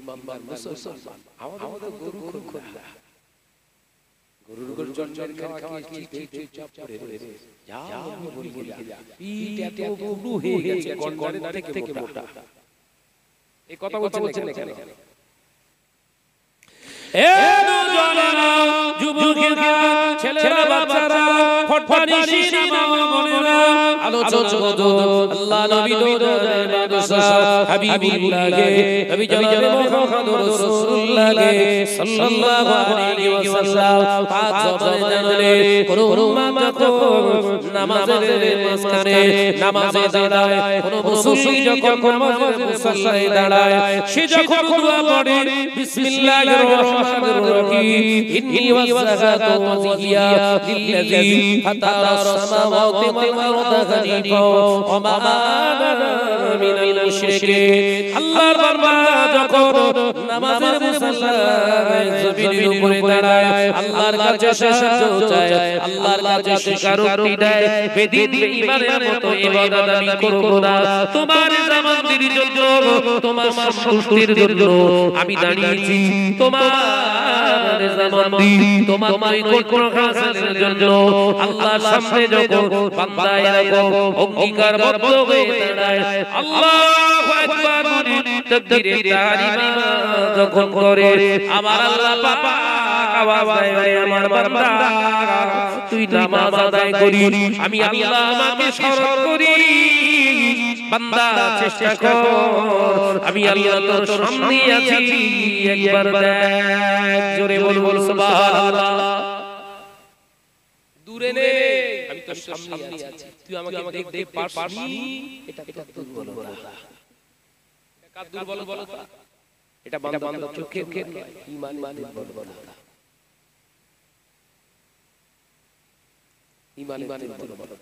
ইমানদার মুসলমান আমাদের গরু খোলা গরুর জন্মের খাওয়া কি চাপ করে যাও বলি পিঠ এত পুরু হয়ে গেছে গন্ডারের থেকে মোটা এই কথা বলছেন এখানে এ নওজওয়ানেরা যুবকেরা ছেলেরা বাচ্চারা ফটফটি সিনেমা মনেরা আলোচনা আল্লাহ নবী দরবারে বাদশা হাবিবুল্লাহ নবী জনাবে মুহাম্মদ রাসূলুল্লাহ সাল্লাল্লাহু আলাইহি ওয়াসাল্লাম পাঁচ জবানে জানলে কোন উম্মাত যখন নামাজের মাঝখানে নামাজে দাঁড়ায় কোন মুসল্লি যখন নামাজের মুসল্লায় দাঁড়ায় সে যখন দোয়া পড়ে বিসমিল্লাহির রহমানির রহিম ইন্নী ওয়াজহাতু ওয়াজহিয়া লিল্লাযী ফাতারাস সামাওয়াতি ওয়াল আরদা হানিফা ওয়া মা আনা মিনাল মুশরিকিন আল্লাহর বান্দা যখন নামাজের মুসল্লায় জমিনের উপরে দাঁড়ায় আল্লাহর কাছে সাহায্য চায় আল্লাহর কাছে স্বীকারোক্তি দেয় বেদিন ঈমানের মতো ইবাদত আমি করব না তোমার জামানদের জন্য তোমার সন্তুষ্টির জন্য আমি দাঁড়িয়েছি তোমার জামানদি তোমার নৈকট্য হাসিলের জন্য আল্লাহর সামনে যখন বান্দা এরকম অঙ্গীকারবদ্ধ হয়ে দাঁড়ায় আল্লাহু আকবার তাকবীরে তাহরিমা যখন করে আমার আল্লাহ পাক আওয়াজ দেয় আমার বান্দা তুই নামাজ আদায় করি আমি আল্লাহ আমাকে স্মরণ করি বান্দা চেষ্টা কর আমি আল্লাহ তোর সামনে আছি একবার দেখ জোরে বল সুবহানাল্লাহ দূরে নে আমি তোর সামনে আছি তুই আমাকে দেখতে পারছিস এটা তোর দুর্বলতা এটা কার দুর্বলতা এটা বান্দা চোখে ঈমানের দুর্বলতা ঈমানের দুর্বলতা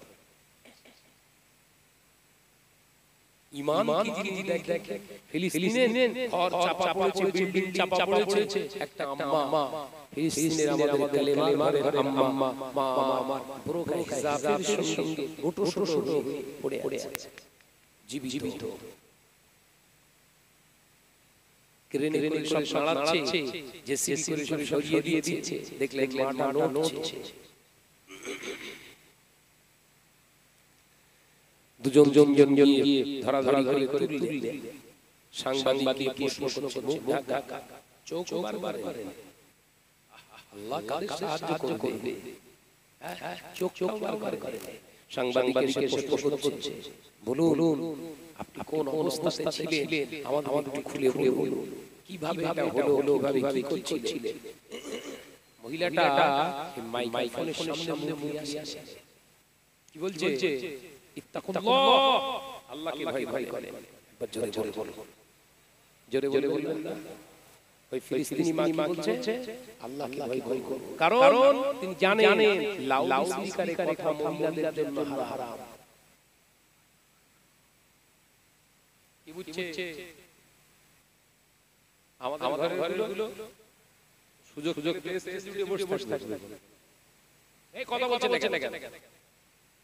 ঈমান কি জিনিস দেখে ফিলিস্তিনে ঘর চাপা পড়েছে বিল্ডিং চাপা পড়েছে একটা আম্মা ফিলিস্তিনের আমাদের কালেমার আম্মা মা আমার পুরো হিজাবের সঙ্গে গোটো ছোট পড়ে আছে জীবিত ক্রেনে করে সব নাড়াচ্ছে জেসিবি করে সব সরিয়ে দিয়েছে দেখলে মাটা নড়ছে দুজন গিয়ে ধরাধরি করে তুললে সাংবাদিক প্রশ্ন করছে চোখ বারবার আল্লাহ কাকে সাহায্য করবে চোখ বারবার করে সাংবাদিককে প্রশ্ন করছে বলুন আপনি কোন অবস্থায় ছিলেন আমাদের একটু খুলে বলুন কিভাবে এটা হলো, কিভাবে কি করছিলেন। মহিলাটা মাইক্রোফোনের সামনে মুখ নিয়ে আসে, কি বলছে? ইত্তাকুল্লাহ, আল্লাহকে ভয় করেন। জোরে জোরে বলো, জোরে জোরে বলবেন না। ওই ফিলিস্তিনি মা কি বলছে? আল্লাহকে ভয় করো, কারণ তিনি জানেন লাউড স্পিকারে কথা মহিলাদের জন্য হারাম। কি বুঝছে? আমাদের ঘরগুলো সুযোগ পেয়ে স্টেজ জুড়ে বসে থাকবে। এই কথা বলছেন না কেন?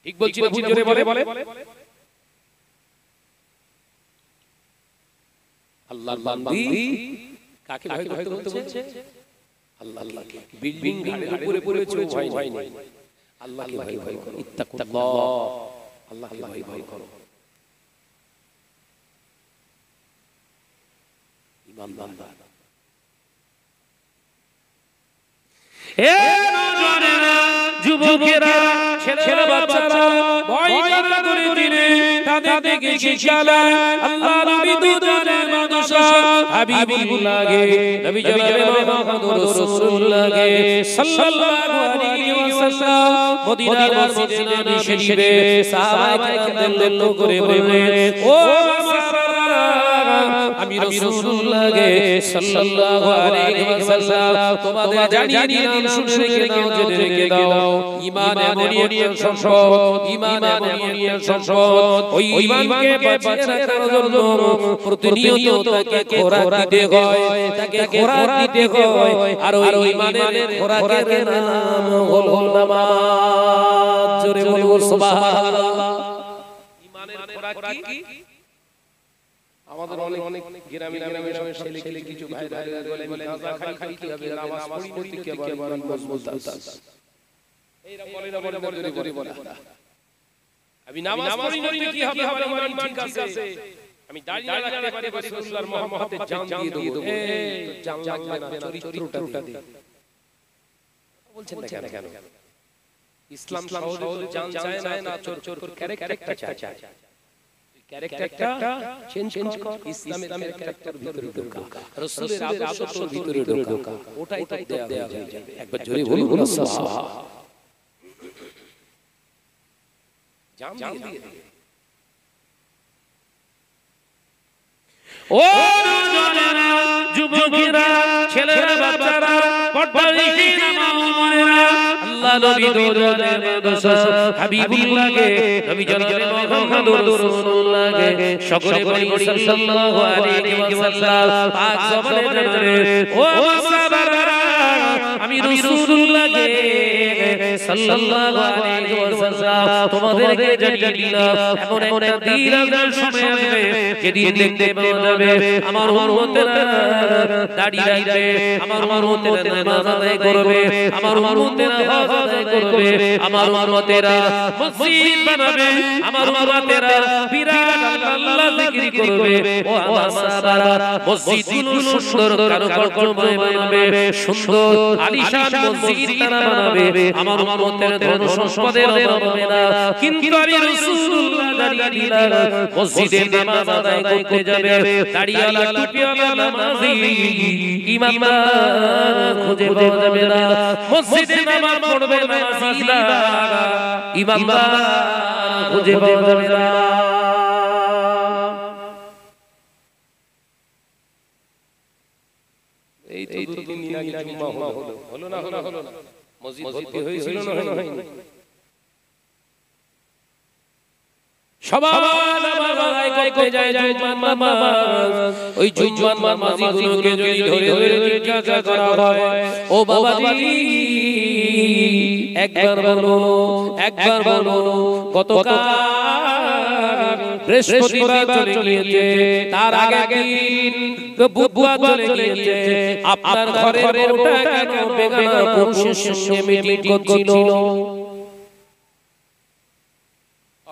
ঠিক বলছি না? জোরে বলে। আল্লাহর বান্দি কাকে ভয় করতে বলছে? আল্লাহকে। বিল্ডিং ঘাড়ের উপরে পড়েছে ভয় নেই, আল্লাহকে ভয় করো। ইত্তাকুল্লাহ, আল্লাহকে ভয় করো। ঈমান বান্দা, এ নওজোয়ানেরা, যুবকেরা, ছেলেরা, বাচ্চারা ভয় করে দিলে তাদের থেকে শিক্ষা আল্লাহ নবী দুজনের মাদ্রাসা হাবিবুল্লাহকে নবী জনাবে মুহাম্মদুর রাসূলুল্লাহকে সাল্লাল্লাহু আলাইহি ওয়াসাল্লাম মদিনার মসজিদে নববী শরীফে সাহাবায়ে কেরামদের লোক করে বললেন, ও সাহাবারা, আমি রাসূলুল্লাহকে সাল্লাল্লাহু আলাইহি ওয়াসাল্লাম তোমাদের জানিয়ে দিলাম, শুনে রেখে দাও। ঈমান এমনই একটা সম্পদ, ঈমান এমনই একটা সম্পদ, ওই ঈমানকে বাঁচিয়ে রাখার জন্য প্রতিনিয়ত তাকে খোরাক দিতে হয়, তাকে খোরাক দিতে হয়। আর ওই ঈমানের খোরাকের নাম হলো নামাজ। জোরে বলুন সুবহানাল্লাহ। ঈমানের খোরাক কি? আমাদের অনেক গ্রামে ছেলে কিছু ভাই বলে গাঁজা খাই কি হবে, নামাজ পড়ি কি হবে, মজবুত আছে। এইরা বলে আমি নামাজ পড়ি কি হবে, আমার ঈমান ঠিক আছে, আমি দাঁড়িয়ে রাখতে পারি, রাসূলুল্লাহর মহব্বতে জান দিয়ে দেব। এই জান লাগবে না, চরিত্রটা দে। বলছেন না কেন? ইসলাম সহজে জান চায় না, চোর ক্যারেক্টারটা চায়। ক্যারেক্টারটা চেঞ্জ কর, ইসলামের ক্যারেক্টার ভিতরে ঢোকা, রাসূলের আদর্শ ভিতরে ঢোকা, ওটাই তো দেয়া হয়ে যাবে। একবার জোরে বলুন সুবহানাল্লাহ। জান দিয়ে ও নওজোয়ানেরা, যুবকেরা, ছেলেরা, বাচ্চারা, পর্দানিশীনা মা ও বোনেরা, আল্লাহ নবী দুজনের মাদ্রাসা হাবিবুল্লাহকে নবী জনাবে মুহাম্মদুর রাসূলুল্লাহকে সকলে বলি সাল্লাল্লাহু আলাইহি ওয়াসাল্লাম পাক জবানে জানেন, ও সাহাবারা, আমি রাসূলুল্লাহকে সাল্লাল্লাহু আলাইহি ওয়াসাল্লাম তোমাদেরকে জানিয়ে দিলাম, এমন একটা দিন আসার সময় আসবে যেদিন দেখতে পাওয়া যাবে আমার উম্মতেরা দাঁড়িয়ে রাখবে, আমার উম্মতেরা নামাজ আদায় করবে, আমার উম্মতেরা হজ আদায় করবে, আমার উম্মতেরা মসজিদ বানাবে, আমার উম্মতেরা বিরাট আল্লাহ জিকির করবে। ও আমার সাহাবারা, মসজিদগুলো সুন্দর কারুকার্যময় বানাবে, সুন্দর আলিশান মসজিদ তারা বানাবে, আমার উম্মতের ধন সম্পদের অভাব হবে না। কিন্তু আমি রাসূলুল্লাহ দাঁড়িয়ে দিলাম, মসজিদে নামাজ আদায় করতে যাবে দাড়িওয়ালা টুপিওয়ালা নামাজি ইমাম খুঁজে পাওয়া যাবে না, মসজিদে নামাজ পড়বে নামাজিরা ইমাম খুঁজে পাওয়া যাবে না। এই তো দুদিন আগে জুমা হলো না মসজিদ ভর্তি হয়েছিল না হয়নি? সবাই নামাজ আদায় করতে যায় জুম্মার নামাজ। ওই জুম্মার নামাজিগুলোকে যদি ধরে ধরে জিজ্ঞাসা করা হয়, ও বাবাজি একবার বলো গতকাল বৃহস্পতিবার চলে গিয়েছে, তার আগে দিন বুধবার চলে গিয়েছে, আপনার ঘরের বউটা কেন বেগানা পুরুষের সঙ্গে মিটিং করছিল?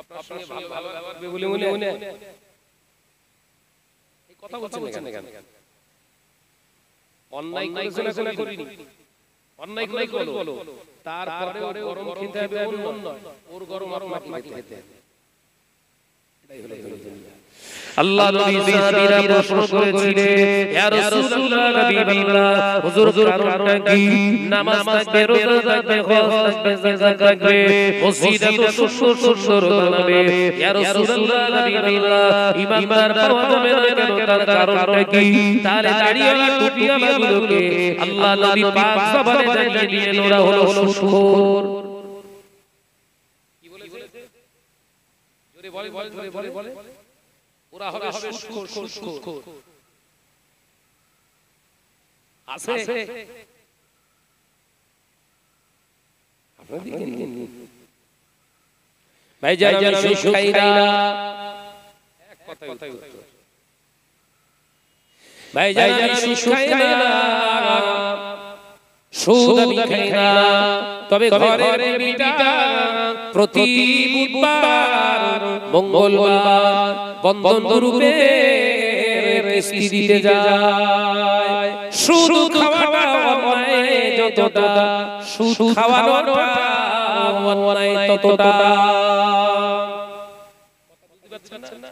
আপনার সঙ্গে ভালো লাগবে বলে মনে এই কথা বলছেন না কেন? অন্যায় করেছে না করিনি? অন্যায় করলো, তারপরে গরম খেতে হবে এমন নয়, ওর গরম আর মাটি খেতে হবে। এটাই হলো দুনিয়া। আল্লাহ নবী সাহাবীরা প্রশ্ন করেছিলেন ইয়া রাসূলুল্লাহ হাবিবাল্লাহ হুজুর কারণটা কি নামাজ থাকবে রোজা থাকবে হজ থাকবে যাকাত থাকবে মসজিদ এত সুন্দর বানাবে ইয়া রাসূলুল্লাহ হাবিবাল্লাহ ইমানদার পাওয়া যাবে না কেন তার কারণটা কি তাহলে দাড়িওয়ালা টুপিওয়ালা গুলোকে আল্লাহ নবী পাক জবানে জানিয়ে দিলেন ওরা হলো সুদখোর কি বলেছে জোরে বলে ওরা হবে সুদখোর আছে আপনাদের কি ভাই জান আমি সুদ খাই না এক কথাই উত্তর ভাই জান আমি সুদ খাই না সুদ আমি খাই না তবে ঘরের বিবিটা প্রতি বুধবার মঙ্গলবার বন্ধন রূপে কিস্তি দিতে যায় সুদ খাওয়াটা অন্যায় যতটা সুদ খাওয়ানোটা অন্যায় ততটা বুঝতে পারছেন না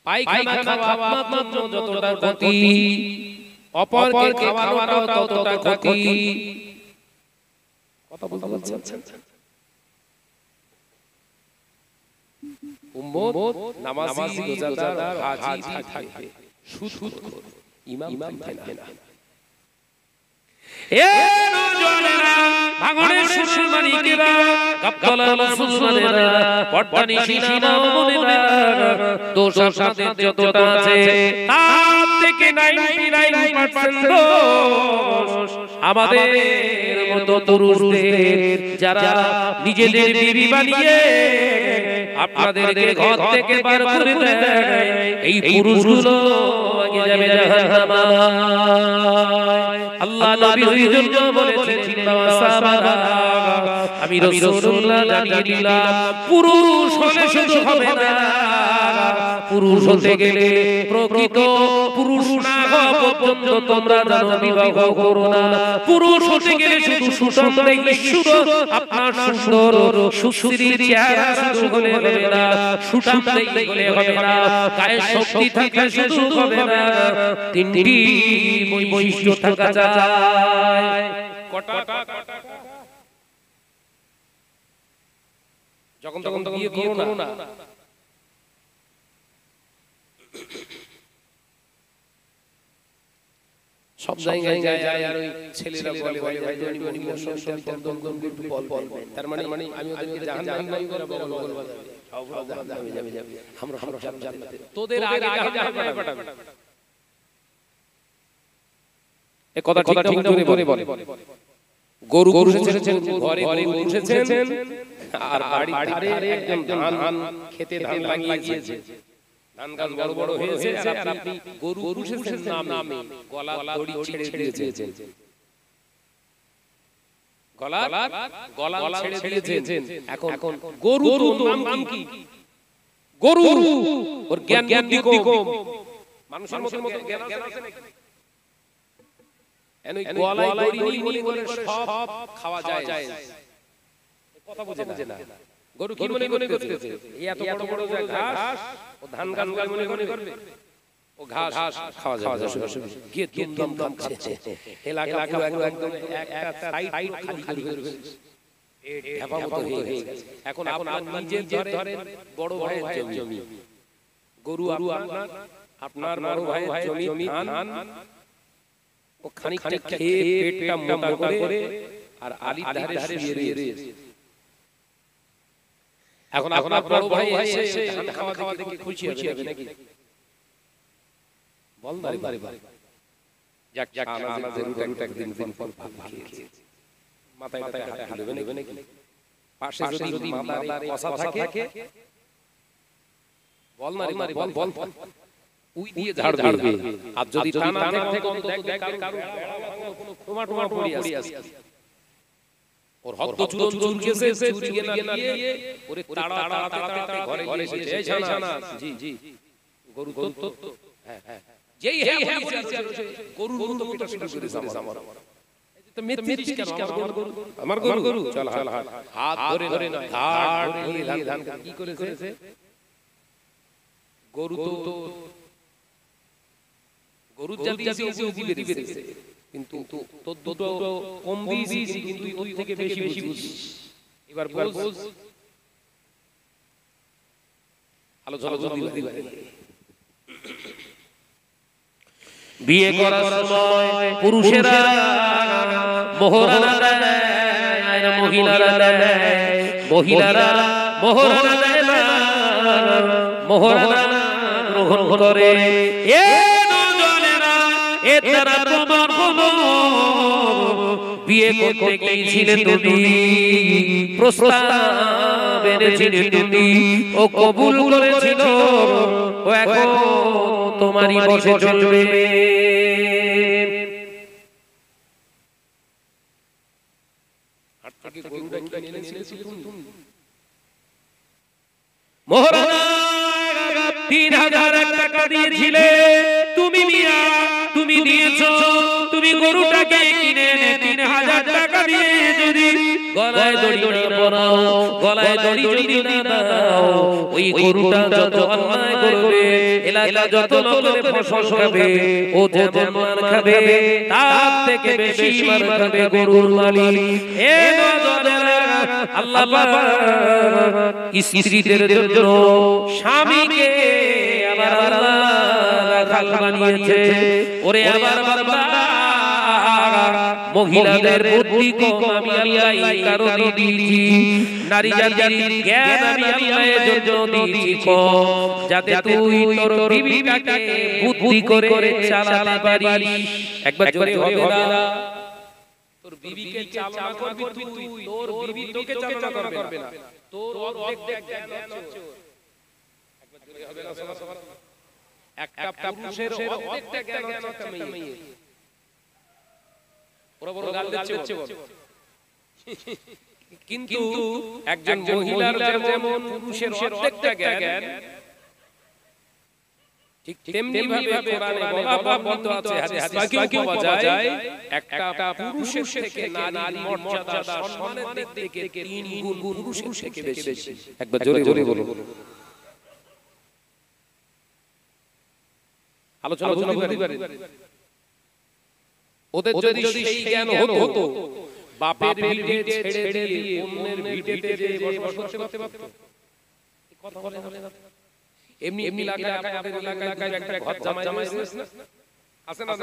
পায়খানা খাওয়া আপনার জন্য যতটা ক্ষতি অপরকে খাওয়ানোটাও ততটা ক্ষতি কথা বলতে পারছেন উম্মত নামাজি রোজাদার হাজী থাকবে সুদখোর ইমাম থাকবে না এ নওজওয়ানেরা ভাঙনের সুরের মালিকেরা গাবতলার মুসলমানেরা পটপানি সিনা মুমিনেরা দোষ সাথে যতটা আছে তার থেকে 99% দোষ আমাদের মতো পুরুষদের যারা নিজেদের বিবি বানিয়ে আপনাদেরকে ঘর থেকে বার করে দেয় এই পুরুষগুলো আগে যাবে জাহান্নামে আল্লাহ নবীর জন্য বলেছেন সাহাবারা আমি রাসূলুল্লাহ জানিয়ে দিলাম পুরুষ হলে শুধু হবে না পুরুষ হতে গেলে প্রকৃত পুরুষ না হওয়া পর্যন্ত তোমরা জানো বিবাহ করো না পুরুষ হতে গেলে শুধু সুষম দেখলে শুধু আপনার সুন্দর সুশ্রীর চেহারা শুধু হলে হবে না সুঠাম দেখলে হবে না গায়ে শক্তি থাকলে শুধু হবে না তিনটি বৈশিষ্ট্য থাকা যায় কটা যখন তখন বিয়ে করো না সব জায়গায় যায় আর ওই ছেলেরা বলে ভাই জনি মনি মোশন টেম্পল দমদম বল তার মানে আমি ওদেরকে জাহান্নামী করে বগল বাজাবে যাবে আমরা জান্নাতে তোদের আগে পাঠাবে এই কথা ঠিক করে বলে গরু পুষেছেন ঘরে গরু পুষেছেন আর বাড়িতে একজন ধান খেতে ধান লাগিয়েছে ধান গাছ বড় বড় হয়েছে আর আপনি গরু পুষেছেন নামে গলা দড়ি ছেড়ে দিয়েছেন গলা ছেড়ে দিয়েছেন এখন গরু নাম কি গরু ওর জ্ঞান বুদ্ধি কম মানুষের মতো জ্ঞান আছে নাকি এনই গলায় দড়ি নিয়ে বলে সব খাওয়া যায় কথা বুঝে না গরু কি মনে করতেছে এই এত বড় বড় ঘাস ও ধান গাছ মনে করবে ও ঘাস খাওয়া যায় গিয়ে দম খাচ্ছে এলাকা একদম একটা সাইড খালি করবে এই ঢাপা মতো হয়ে গেছে এখন আপনার নিজের ধরেন বড় ভাইয়ের জমি গরু আপনার বড় ভাইয়ের জমি ধান ও খানিকটা খেয়ে পেটটা মোটা করে আর আলির ধারে শুয়ে রয়েছে এখন আপনার বড় ভাই এসে ধান খাওয়া দেখে খুশি হবে নাকি বল না রে যাক আমাদের গরুটা একদিন পর ভাত খেয়েছে মাথায় হাত দেবে নাকি পাশে যদি মাদারে কষা থাকে বল না রে বল উই দিয়ে ঝাড়বে আর যদি টানা থাকে দেখ কারো টমাটো পড়ি আছে ওর হদ্দ চুরন গেছে চুরি গেলা দিয়ে ওরে তাড়া ঘরে এসেছে এই ছানা জি গরু তো হ্যাঁ যেই গরুর মতো পিটা শুরু করেছে তো মেথিস কেন আমার গরু চল হাত ধরে নয় ঘাড় ধরে ধান কি করেছে গরু তো গরুর যা দিয়েছি ওকে দিয়েছে, কিন্তু তোর দুটো কম দিয়েছি, কিন্তু ওর থেকে বেশি বুঝিস। এবার বুঝ আলোচনা দিবা। বিয়ে করার সময় পুরুষেরা মোহরানা দেয়, মহিলারা দেয়, মহিলারা মোহরানা দেয় না, মোহরানা গ্রহণ করে। এ নজনেরা এ তারা প্রমাণ হলো বিয়ে করতে গিয়েছিলে তুমি, প্রস্তাব এনেছিলে তুমি, ও কবুল করেছিল, ও এখন তোমারই বসে চলবে। মোহরানা 3000 টাকা দিয়েছিলে তুমি, মিয়া তুমি দিয়েছো, তুমি গরুটাকে কিনে 3000 টাকা দিয়ে যদি গলায় দড়ি পরাও, গলায় দড়ি যদি না দাও, ওই গরুটা যত অন্যায় করবে, এলাকা যত লোকের ফসল খাবে, ও যেমন মার খাবে তার থেকে বেশি মার খাবে গরুর মালিক। এ নজরেরা আল্লাহ পাক স্ত্রীদের জন্য স্বামীকে আবার আল্লাহ রাখাল বানিয়েছে। ওরে আমার বাবা, মহিলাদের বুদ্ধি কম আমি এই কারণে দিয়েছি, নারী জাতির জ্ঞান আমি আল্লাহর জন্য দিয়েছি কম, যাতে তুই তোর বিবিটাকে বুদ্ধি করে চালাতে পারিস। একবার জোরে হবে না, তোর বিবিকে চালনা করবি তুই, তোর বিবি তোকে চালনা করবে না, তোর অর্ধেক জ্ঞান হচ্ছে ওর। একবার জোরে হবে না সবার, একটা পুরুষের অর্ধেক জ্ঞান হচ্ছে একটা মেয়ে। বড় বড় গাল দিচ্ছে বল, কিন্তু একজন মহিলার যেমন পুরুষের অর্ধেক জ্ঞান, ঠিক তেমনি ভাবে কোরআনে বলা আছে, হাদিস পাকেও পাওয়া যায়, একটা পুরুষের থেকে নারীর মর্যাদা সম্মানের দিক থেকে 3 গুণ পুরুষের থেকে বেশি। একবার জোরে জোরে বলুন। আলোচনা বুঝতে পারেন? ওদের যদি সেই জ্ঞান হতো, বাপের ভিটে ছেড়ে দিয়ে অন্যের ভিটেতে যে বসবাস করতে পারত। কথা বলে না, এমনি এলাকায় আমাদের এলাকায় একটা ঘর জামাই আছে না,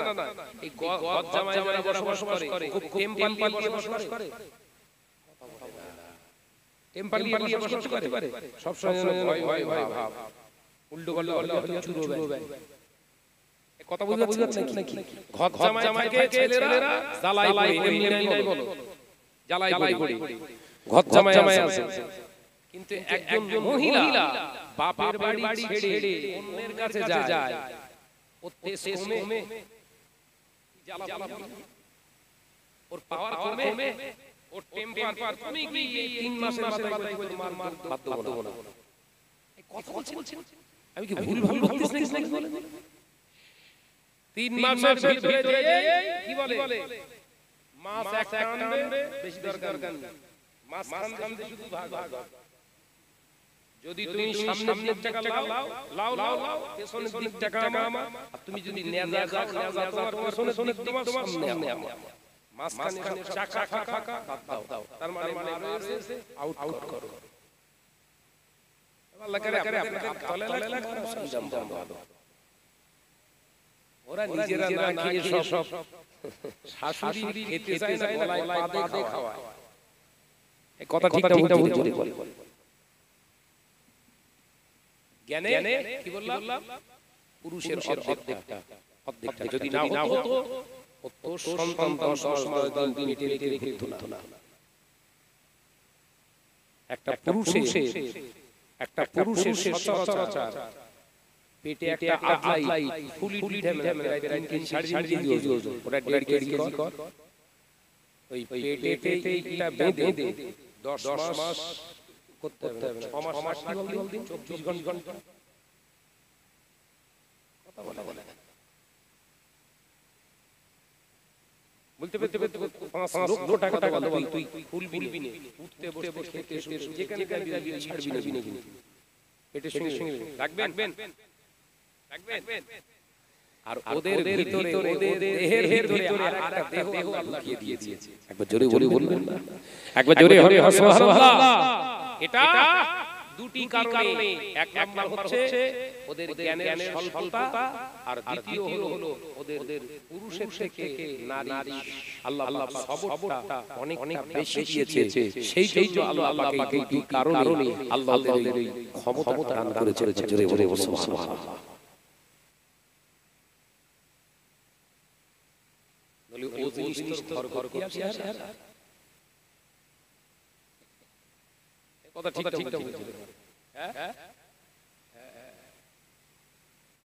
এই ঘর জামাই যারা বসবাস করে খুব টেম্পাল বসবাস করে, টেম্পাল বসবাস করে, সব সময় ভয় ভাব, উল্টো পাল্টা হলে চুরো হবে। কথা বুঝাচ্ছেন নাকি? ঘর জামাইকে ছেলেরা জ্বালাই এমনি নাই বলো, জ্বালাই করি, ঘর জামাই আছে, কিন্তু একজন মহিলা বাপের বাড়ি ছেড়ে অন্যের কাছে যায়, ও তেজ কমে, জ্বালা ওর পাওয়ার কমে, ওর টেম্পার কমে গিয়ে 3 মাসের মাথায় মার বাধ্য হবো না। এই কথা বলছেন, আমি কি ভুল বলতেছি নাকি বলেন? 3 মাসের ভিতরে কি বলে, মাছ একটা আনবে, বেশি দরকার নেই, মাছ খানতে শুধু ভাগ। যদি তুমি সামনের দিক টাকা লাও পেছনের দিক টাকা আমার, আর তুমি যদি নেজা খাও নেজা তোমার পেছনের দিক তোমার সামনে আমার, মাছ খানে চাকা ফাঁকা বাদ দাও, তার মানে রয়েছে আউট করো। আল্লাহ করে আপনাকে তলে লাগা সঞ্জাম ভালো। ওরা নিজেরা না খেয়ে সব শাশুড়ি খেতে চায় না, গলায় পা দিয়ে খাওয়ায়। এই কথা ঠিকঠাক বলে জ্ঞানে কি বললাম, পুরুষের অর্ধেকটা যদি না হতো, তো সন্তান 10 মাস 10 দিন টেনে ঘুরতো না। একটা পুরুষের সচরাচর পেটে একটা আদলাই ফুলি ঢেমে 3.5 কেজি ওজন, ওটা 1.5 কেজি কর, ওই পেটেতে এটা বেঁধে 10 মাস করতে হবে না, 6 মাস কি বলদিন 24 ঘন্টা। কথা বলে বলতে 5 টাকা বল, তুই ফুলবি না, উঠতে বসতে খেতে যেখানে ছাড়বি না, পেটের সঙ্গে রাখবেন। রাখবেন আর ওদের ভিতরে ওদের দেহের ভিতরে আরেকটা দেহ আল্লাহ দিয়ে দিয়েছে একবার জোরে জোরে বলবেন না একবার জোরে হবে সুবহানাল্লাহ এটা দুটি কারণে এক নাম্বার হচ্ছে ওদের জ্ঞানের স্বল্পতা আর দ্বিতীয় হলো ওদের পুরুষের থেকে নারী আল্লাহ সবরটা অনেক বেশি দিয়েছে সেই জন্য আল্লাহ পাক এই দুই কারণে আল্লাহ ওদের এই ক্ষমতা দান করেছে জোরে জোরে সুবহানাল্লাহ বলি ও জিনিস ঘর ঘর কি আছে কথা ঠিক বলছিলেন হ্যাঁ